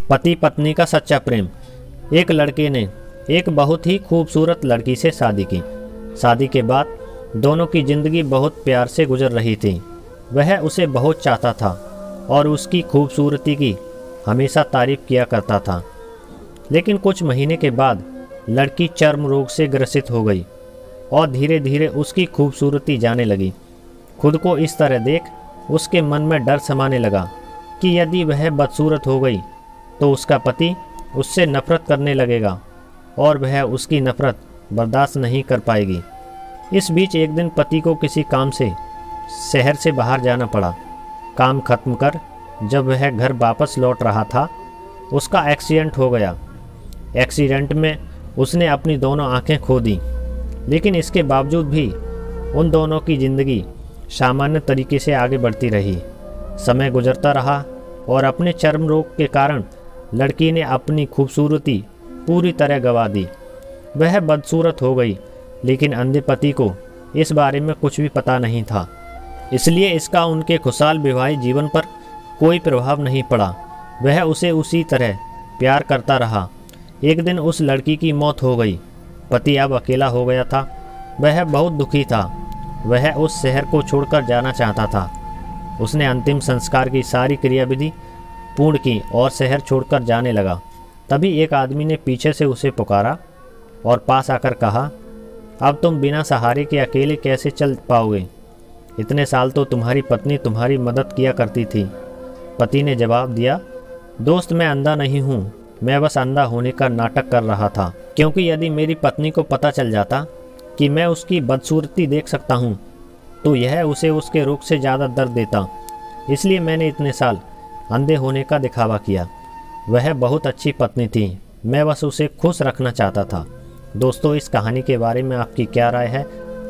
पति पत्नी का सच्चा प्रेम। एक लड़के ने एक बहुत ही खूबसूरत लड़की से शादी की। शादी के बाद दोनों की जिंदगी बहुत प्यार से गुजर रही थी। वह उसे बहुत चाहता था और उसकी खूबसूरती की हमेशा तारीफ किया करता था। लेकिन कुछ महीने के बाद लड़की चर्म रोग से ग्रसित हो गई और धीरे धीरे उसकी खूबसूरती जाने लगी। खुद को इस तरह देख उसके मन में डर समाने लगा कि यदि वह बदसूरत हो गई तो उसका पति उससे नफरत करने लगेगा और वह उसकी नफरत बर्दाश्त नहीं कर पाएगी। इस बीच एक दिन पति को किसी काम से शहर से बाहर जाना पड़ा। काम खत्म कर जब वह घर वापस लौट रहा था, उसका एक्सीडेंट हो गया। एक्सीडेंट में उसने अपनी दोनों आंखें खो दी, लेकिन इसके बावजूद भी उन दोनों की ज़िंदगी सामान्य तरीके से आगे बढ़ती रही। समय गुजरता रहा और अपने चर्म रोग के कारण लड़की ने अपनी खूबसूरती पूरी तरह गंवा दी। वह बदसूरत हो गई, लेकिन अंधे पति को इस बारे में कुछ भी पता नहीं था, इसलिए इसका उनके खुशहाल वैवाहिक जीवन पर कोई प्रभाव नहीं पड़ा। वह उसे उसी तरह प्यार करता रहा। एक दिन उस लड़की की मौत हो गई। पति अब अकेला हो गया था। वह बहुत दुखी था। वह उस शहर को छोड़कर जाना चाहता था। उसने अंतिम संस्कार की सारी क्रियाविधि पूर्ण की और शहर छोड़कर जाने लगा। तभी एक आदमी ने पीछे से उसे पुकारा और पास आकर कहा, अब तुम बिना सहारे के अकेले कैसे चल पाओगे? इतने साल तो तुम्हारी पत्नी तुम्हारी मदद किया करती थी। पति ने जवाब दिया, दोस्त मैं अंधा नहीं हूँ, मैं बस अंधा होने का नाटक कर रहा था, क्योंकि यदि मेरी पत्नी को पता चल जाता कि मैं उसकी बदसूरती देख सकता हूँ तो यह उसे उसके रोग से ज़्यादा दर्द देता। इसलिए मैंने इतने साल अंधे होने का दिखावा किया। वह बहुत अच्छी पत्नी थी, मैं बस उसे खुश रखना चाहता था। दोस्तों, इस कहानी के बारे में आपकी क्या राय है,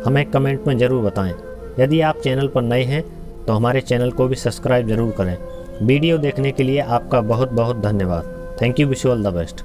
हमें कमेंट में ज़रूर बताएं। यदि आप चैनल पर नए हैं तो हमारे चैनल को भी सब्सक्राइब ज़रूर करें। वीडियो देखने के लिए आपका बहुत बहुत धन्यवाद। Thank you, wish you all the best.